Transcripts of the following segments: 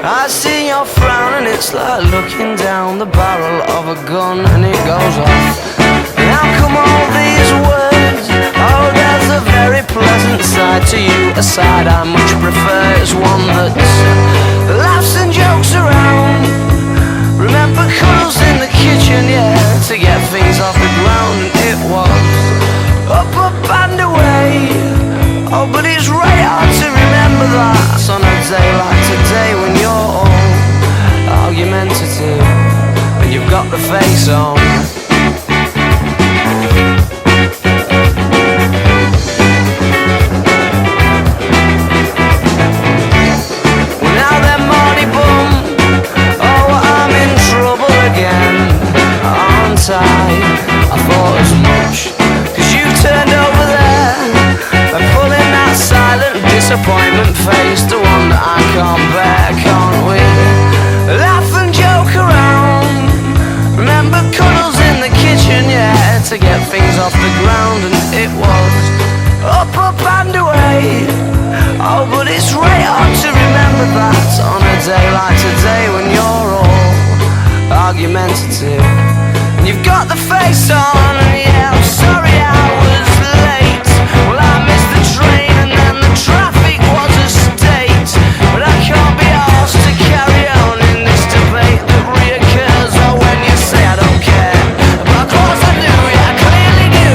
I see your frown and it's like looking down the barrel of a gun and it goes off. And how come all these words? Oh, there's a very pleasant side to you, a side I much prefer. It's one that laughs and jokes around. Remember cuddles in the kitchen, yeah, to get things off the ground. And it was up and away. Oh, but it's right hard to remember that on a day like today when you're all argumentative and you've got the face on. Well, now then, Marty Bum, oh, I'm in trouble again, aren't I thought as much, 'cause you turned over there and pulling that silent disappointment face, the one that I can't bear. Can't we laugh and joke around? Remember cuddles in the kitchen, yeah, to get things off the ground. And it was up and away. Oh, but it's right hard to remember that on a day like today when you're all argumentative and you've got the face on. And yeah, I'm sorry I was late. Well, I missed the train and then the traffic was a state. But I can't be asked to carry on in this debate that reoccurs. Oh, when you say I don't care, but of course I do, yeah, I clearly do.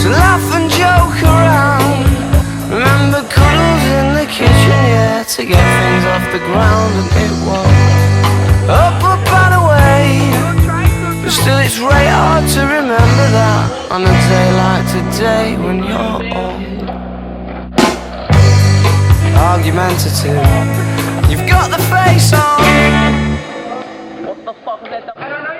So laugh and joke around. Remember cuddles in the kitchen, yeah, to get things off the ground. And it was up and away. But still it's right hard to remember that on a day like today when you're all argumentative. You've got the face on. What the fuck is that? I don't know.